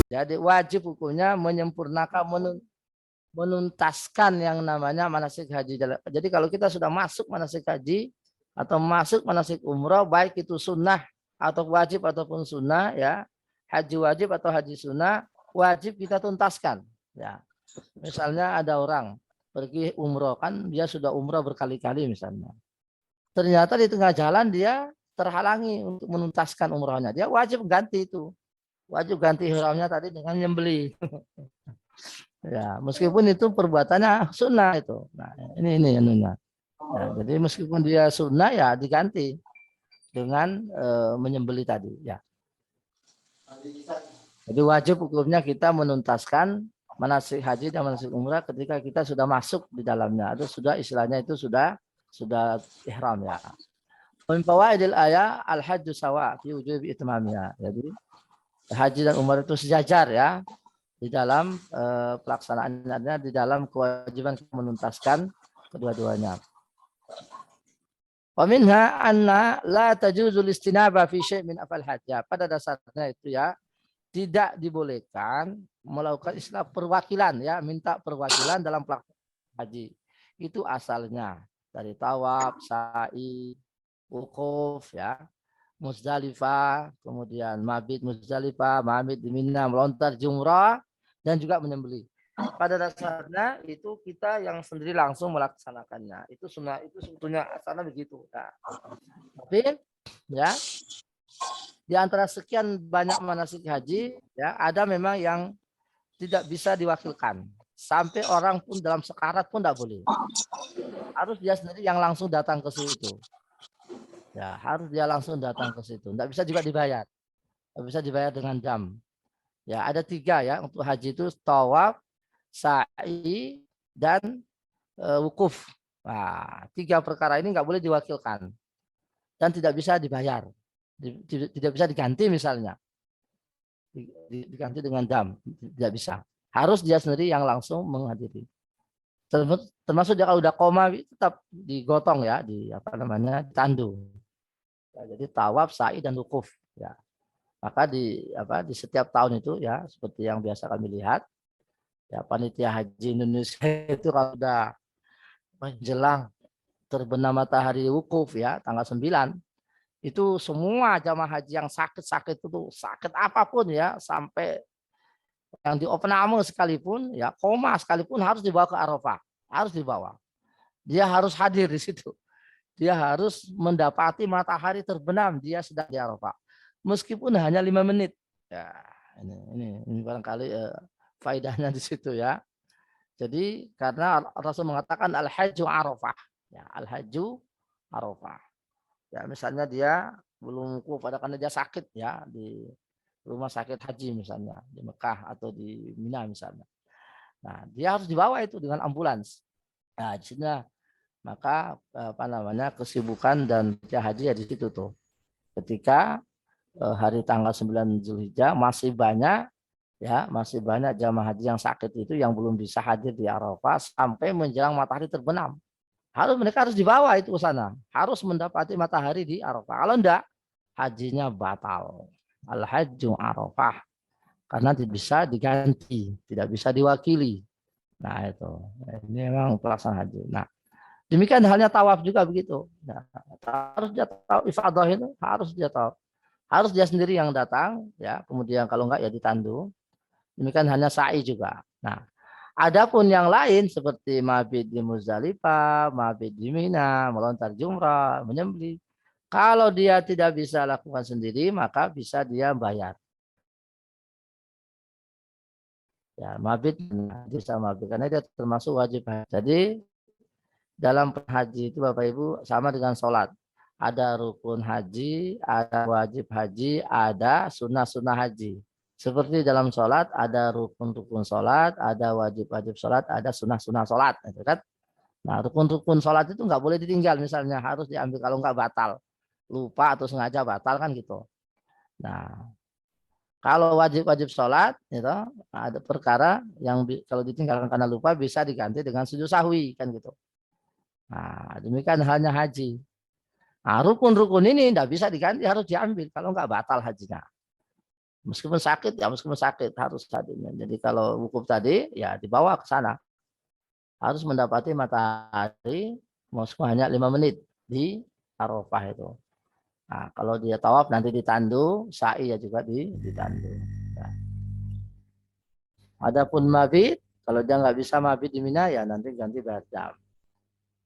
Jadi wajib hukumnya menyempurnakan, menuntaskan yang namanya manasik haji. Jadi kalau kita sudah masuk manasik haji atau masuk manasik umroh, baik itu sunnah atau wajib ataupun sunnah, ya, haji wajib atau haji sunnah, wajib kita tuntaskan. Ya, misalnya ada orang pergi umroh, kan dia sudah umroh berkali-kali misalnya. Ternyata di tengah jalan dia terhalangi untuk menuntaskan umrohnya. Dia wajib ganti itu. Wajib ganti ihramnya tadi dengan nyembeli. Ya, meskipun itu perbuatannya sunnah itu. Nah, ini anunya. Ya, jadi meskipun dia sunnah ya diganti dengan menyembeli tadi. Ya. Jadi wajib hukumnya kita menuntaskan manasik haji dan manasik umrah ketika kita sudah masuk di dalamnya. Itu sudah istilahnya itu sudah ihram ya. Min fawaidil ayat al-hajju sawa fi wujubi itmamiha. Jadi haji dan umrah itu sejajar ya di dalam pelaksanaannya, di dalam kewajiban menuntaskan kedua-duanya. Wa minha anna la tajuzul istinaba fi syai' min afal hajjah. Pada dasarnya itu ya tidak dibolehkan melakukan istilah perwakilan ya, minta perwakilan dalam pelaksanaan haji. Itu asalnya dari tawaf, sa'i, wukuf ya, Muzdalifah, kemudian mabit Muzdalifah, mabit di Mina, melontar jumrah dan juga menyembelih. Pada dasarnya itu kita yang sendiri langsung melaksanakannya. Itu sunnah, itu sebetulnya asalnya begitu. Nah, tapi ya di antara sekian banyak manasik haji ya ada memang yang tidak bisa diwakilkan. Sampai orang pun dalam sekarat pun tidak boleh. Harus dia sendiri yang langsung datang ke situ. Ya, harus dia langsung datang ke situ. Tidak bisa juga dibayar. Tidak bisa dibayar dengan jam. Ya, ada 3 ya untuk haji itu: tawaf, sa'i, dan wukuf. Nah, 3 perkara ini nggak boleh diwakilkan dan tidak bisa dibayar. Tidak bisa diganti misalnya. Diganti dengan jam. Tidak bisa. Harus dia sendiri yang langsung menghadiri. Termasuk dia kalau udah koma tetap digotong ya, di apa namanya, tandu. Ya, jadi tawaf, sa'i, dan wukuf. Ya. Maka di setiap tahun itu ya seperti yang biasa kami lihat ya, panitia haji Indonesia itu kalau udah menjelang terbenam matahari wukuf ya tanggal 9, itu semua jamaah haji yang sakit itu sakit apapun ya, sampai yang di opname sekalipun ya, koma sekalipun, harus dibawa ke Arafah, harus dibawa. Dia harus hadir di situ. Dia harus mendapati matahari terbenam, dia sedang di Arafah. Meskipun hanya 5 menit. Ya, ini barangkali faedahnya di situ ya. Jadi karena Rasul mengatakan al-hajju Arafah. Ya, al-hajju Arafah. Ya, misalnya dia belum wukuf karena dia sakit ya di rumah sakit haji misalnya di Mekah atau di Mina misalnya. Nah, dia harus dibawa itu dengan ambulans. Nah, di sini maka apa namanya, kesibukan dan haji ya di situ tuh. Ketika hari tanggal 9 Zulhijjah masih banyak jamaah haji yang sakit itu yang belum bisa hadir di Arafah sampai menjelang matahari terbenam. Mereka harus dibawa itu ke sana, harus mendapati matahari di Arafah. Kalau enggak, hajinya batal. Al-hajju Arafah. Karena tidak bisa diganti, tidak bisa diwakili. Nah, itu. Ini memang pelaksanaan haji. Nah, demikian halnya tawaf juga begitu. Nah, harus dia tahu ifadah itu, harus dia tahu. Harus dia sendiri yang datang ya, kemudian kalau enggak ya ditandu. Demikian hanya sa'i juga. Nah, adapun yang lain seperti mabit di Muzdalifah, mabit di Mina, melontar jumrah, menyembelih, kalau dia tidak bisa lakukan sendiri, maka bisa dia bayar. Ya, mabit bisa mabit karena dia termasuk wajib haji. Jadi dalam haji itu Bapak Ibu sama dengan sholat. Ada rukun haji, ada wajib haji, ada sunnah-sunnah haji. Seperti dalam sholat ada rukun-rukun sholat, ada wajib-wajib sholat, ada sunnah-sunnah sholat. Gitu kan? Nah, rukun-rukun sholat itu nggak boleh ditinggal, misalnya harus diambil, kalau nggak batal. Lupa atau sengaja batal kan gitu. Nah, kalau wajib-wajib sholat, gitu, ada perkara yang kalau ditinggalkan karena lupa bisa diganti dengan sujud sahwi kan gitu. Nah, demikian halnya haji. Nah, rukun-rukun ini tidak bisa diganti, harus diambil, kalau nggak batal hajinya. Meskipun sakit ya meskipun sakit harus hadirnya. Jadi kalau wukuf tadi ya dibawa ke sana. Harus mendapati matahari meskipun hanya 5 menit di Arafah itu. Nah, kalau dia tawaf nanti ditandu, sa'i ya juga ditandu. Nah. Adapun mabit, kalau dia nggak bisa mabit di Mina ya nanti ganti berdam.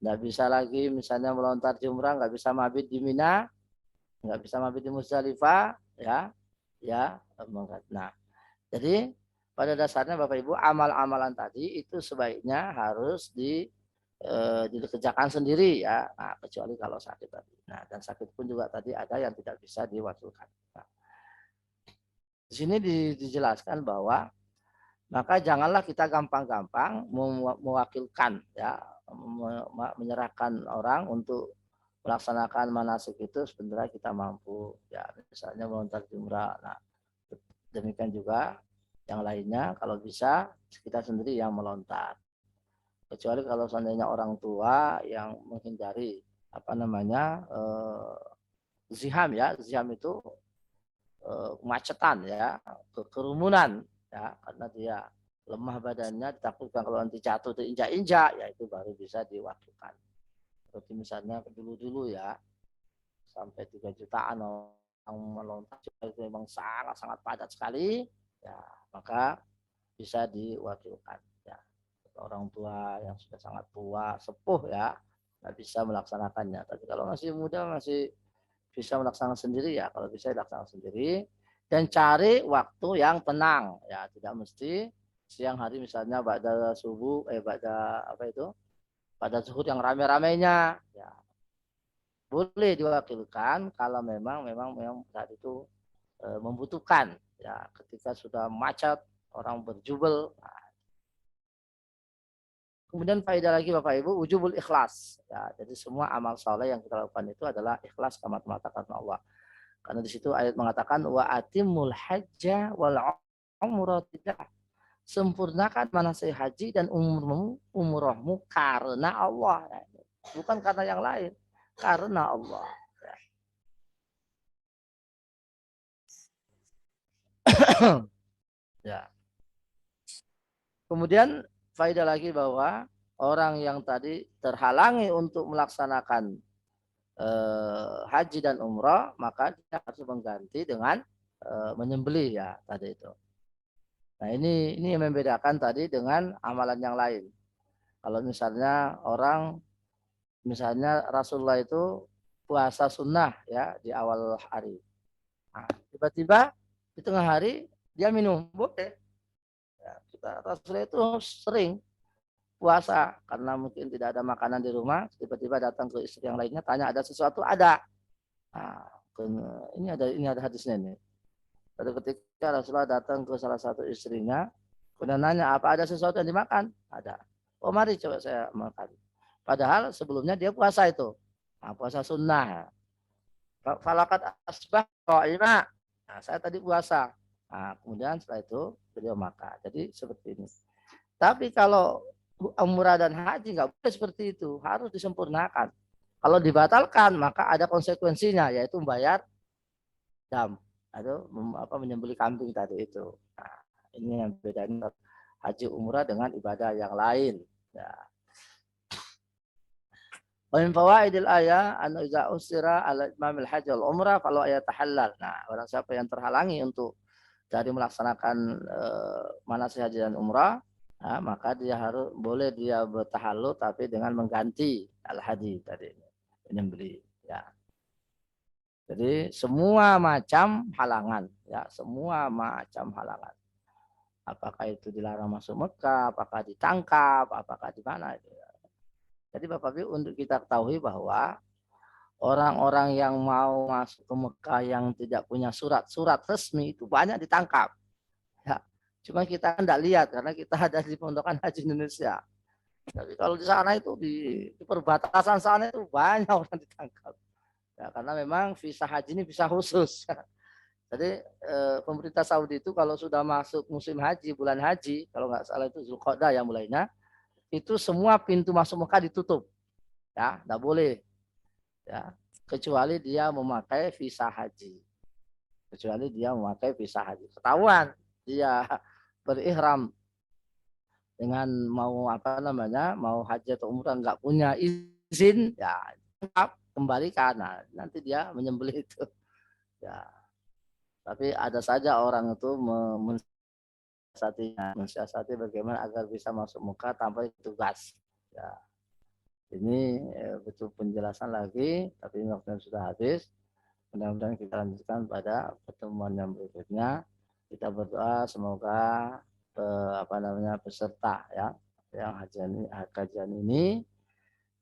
Nggak bisa lagi misalnya melontar jumrah, nggak bisa mabit di Mina, nggak bisa mabit di Musdalifah, ya. Nah, jadi pada dasarnya Bapak Ibu amal-amalan tadi itu sebaiknya harus dikerjakan sendiri ya. Nah, kecuali kalau sakit tadi. Nah, dan sakit pun juga tadi ada yang tidak bisa diwakilkan. Nah, di sini dijelaskan bahwa maka janganlah kita gampang-gampang mewakilkan ya, menyerahkan orang untuk melaksanakan manasik itu sebenarnya kita mampu ya, misalnya melontar jumrah. Nah, demikian juga yang lainnya kalau bisa kita sendiri yang melontar. Kecuali kalau seandainya orang tua yang menghindari ziham ya, ziham itu kemacetan ya, kerumunan ya, karena dia lemah badannya, ditakutkan kalau nanti jatuh terinjak-injak ya itu baru bisa diwakilkan. Seperti misalnya dulu-dulu ya sampai 3 jutaan orang melontar itu memang sangat-sangat padat sekali ya, maka bisa diwakilkan ya. Orang tua yang sudah sangat tua, sepuh ya, nggak bisa melaksanakannya. Tapi kalau masih muda masih bisa melaksanakan sendiri ya, kalau bisa dilaksanakan sendiri dan cari waktu yang tenang ya, tidak mesti siang hari misalnya pada subuh pada zuhur yang rame-ramenya ya, boleh diwakilkan kalau memang saat itu membutuhkan ya, ketika sudah macet orang berjubel. Nah, kemudian faedah lagi Bapak Ibu, wujubul ikhlas ya, jadi semua amal soleh yang kita lakukan itu adalah ikhlas kama mengatakan Allah. Karena di situ ayat mengatakan wa atimul hajja wal umrata, sempurnakan manasik haji dan umrohmu karena Allah, bukan karena yang lain, karena Allah. Ya. Kemudian faedah lagi bahwa orang yang tadi terhalangi untuk melaksanakan haji dan umrah, maka dia harus mengganti dengan menyembelih ya tadi itu. Nah, ini yang membedakan tadi dengan amalan yang lain. Kalau misalnya orang, misalnya Rasulullah itu puasa sunnah ya di awal hari. Nah, tiba-tiba di tengah hari dia minum, boleh. Ya, Rasulullah itu sering puasa karena mungkin tidak ada makanan di rumah, tiba-tiba datang ke istri yang lainnya tanya ada sesuatu, ada. Nah, ini ada hadisnya ini. Pada ketika Rasulullah datang ke salah satu istrinya, kemudian nanya apa ada sesuatu yang dimakan? Ada. Oh mari coba saya makan. Padahal sebelumnya dia puasa itu. Nah, puasa sunnah. Falakat asbah qaima. Nah, saya tadi puasa. Nah, kemudian setelah itu beliau makan. Jadi seperti ini. Tapi kalau umrah dan haji nggak boleh seperti itu. Harus disempurnakan. Kalau dibatalkan maka ada konsekuensinya, yaitu membayar dam atau menyembelih kambing tadi itu. Nah, ini yang bedanya haji umrah dengan ibadah yang lain. Ya. Wa min fawaidil ayat an iza usira ala imamil haji wal umrah falau ayat tahallal. Nah, orang siapa yang terhalangi untuk dari melaksanakan manasik haji dan umrah, nah, maka dia boleh dia bertahallul tapi dengan mengganti al haji tadi, menyembelih ya. Jadi semua macam halangan ya, semua macam halangan. Apakah itu dilarang masuk Mekah, apakah ditangkap, apakah di mana itu. Jadi Bapak Ibu untuk kita ketahui bahwa orang-orang yang mau masuk ke Mekah yang tidak punya surat resmi itu banyak ditangkap. Ya. Cuma kita tidak lihat karena kita ada di Pondokan Haji Indonesia. Tapi kalau di sana itu di perbatasan sana itu banyak orang ditangkap. Ya, karena memang visa haji ini visa khusus. Jadi pemerintah Saudi itu kalau sudah masuk musim haji, bulan haji, kalau nggak salah itu Zulqa'dah yang mulainya, itu semua pintu masuk Mekah ditutup. Ya, nggak boleh. Ya, kecuali dia memakai visa haji. kecuali dia memakai visa haji. Ketahuan dia berihram dengan mau apa namanya, mau haji atau umrah nggak punya izin, ya kembalikan. Nah, nanti dia menyembelih itu. Ya, tapi ada saja orang itu mensiasati bagaimana agar bisa masuk Mekah tanpa tugas. Ya, ini betul penjelasan lagi, tapi waktunya sudah habis. Mudah-mudahan kita lanjutkan pada pertemuan yang berikutnya. Kita berdoa semoga peserta ya yang kajian ini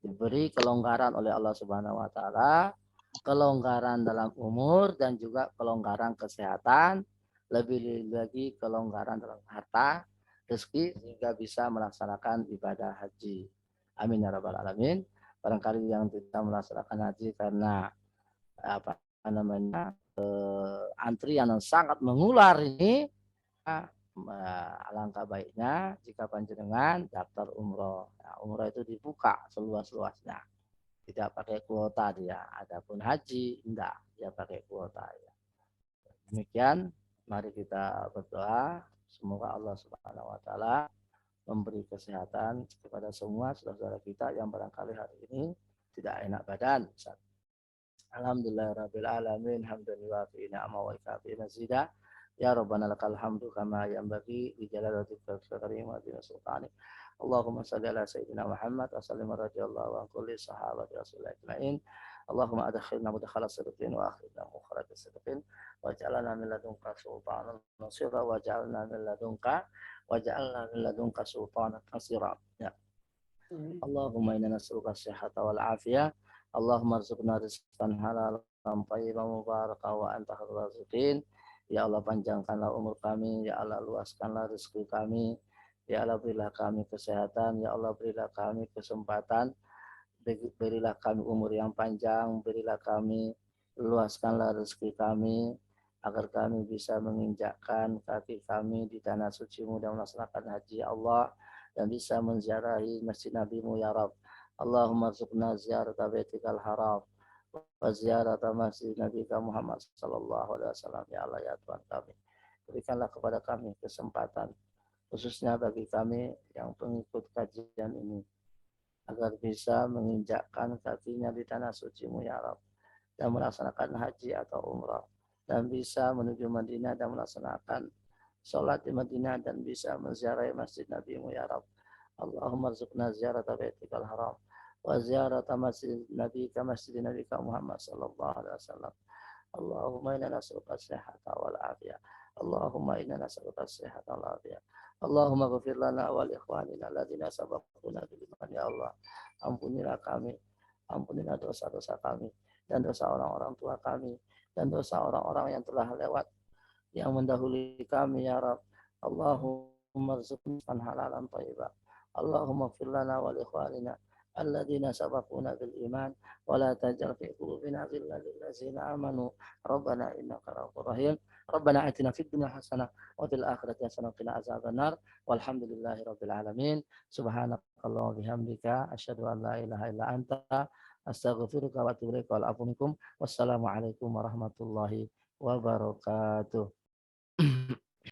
diberi kelonggaran oleh Allah Subhanahu wa taala, kelonggaran dalam umur dan juga kelonggaran kesehatan, lebih lagi kelonggaran dalam harta, rezeki sehingga bisa melaksanakan ibadah haji. Amin ya rabbal alamin. Barangkali yang tidak melaksanakan haji karena apa namanya antrian yang sangat mengular ini, alangkah baiknya jika panjenengan daftar umroh. Nah, umroh itu dibuka seluas-luasnya, tidak pakai kuota dia. Adapun haji enggak, dia pakai kuota ya. Demikian, mari kita berdoa semoga Allah Subhanahu wa taala memberi kesehatan kepada semua saudara-saudara kita yang barangkali hari ini tidak enak badan. Alhamdulillahirabbil alamin, hamdan yuwafi ni'amahu wa yukafi mazida. Ya Rabbana lakal hamdu kama yanbaghi li jalali wajhika karim wa azimi sultanik. Allahumma shalli ala sayyidina Muhammad wa sallim radhiyallahu an kulli sahabati Rasulillah ajma'in. Allahumma adkhilna mudkhala sidqin wa akhrijna mukhraj sidqin waj'alna min ladunka sultanan nasira waj'alna min ladunka sultanan nasira. Ya. Allahumma inna nas'aluka as-sihhata wal afiyah. Allahumma arzuqna rizqan halalan thayyiban mubarakan wa anta khairur raziqin. Ya Allah, panjangkanlah umur kami, ya Allah luaskanlah rezeki kami, ya Allah berilah kami kesehatan, ya Allah berilah kami kesempatan, berilah kami umur yang panjang, berilah kami, luaskanlah rezeki kami agar kami bisa menginjakkan kaki kami di tanah suci-Mu dan melaksanakan haji ya Allah, dan bisa menziarahi masjid Nabi-Mu ya Rabb. Allahumma rzuqna ziyarata baitikal haram wa ziyarata masjid Nabi Muhammad sallallahu alaihi wasallam ya Allah ya Tuhan kami. Berikanlah kepada kami kesempatan khususnya bagi kami yang pengikut kajian ini agar bisa menginjakkan kakinya di tanah suci-Mu ya Rabb dan melaksanakan haji atau umrah dan bisa menuju Madinah dan melaksanakan sholat di Madinah dan bisa menziarahi masjid Nabi-Mu ya Rabb. Allahumma rzuqna ziyarata baitikal haram wa ziyarata masjid Nabi Muhammad sallallahu alaihi wasallam. Allahumma inna nas'aluka as-sihhata wal afiyah. Allahumma inna nas'aluka as-sihhata wal afiyah. Allahumma ghfir lana wa li ikhwanina alladziina sabaquna bil iman ya Allah. Ampunilah kami, ampunilah dosa-dosa kami dan dosa orang-orang tua kami dan dosa orang-orang yang telah lewat yang mendahului kami ya Rabb. Allahumma rzuqna halalan thayyiban. Allahumma ighfir lana wa li ikhwanina alladziina sabaquna bil iman wa la taj'al fi qulubina ghillan lil ladzina amanu rabbana innaka ra'ufur rahim. Rabbana atina fid dunya hasanah wa fil akhirati hasanah wa qina adzabannar. Walhamdulillahi rabbil alamin. Subhanakallahumma wa bihamdika asyhadu an la ilaha illa anta astaghfiruka wa atubu ilaik. Wassalamualaikum warahmatullahi wabarakatuh.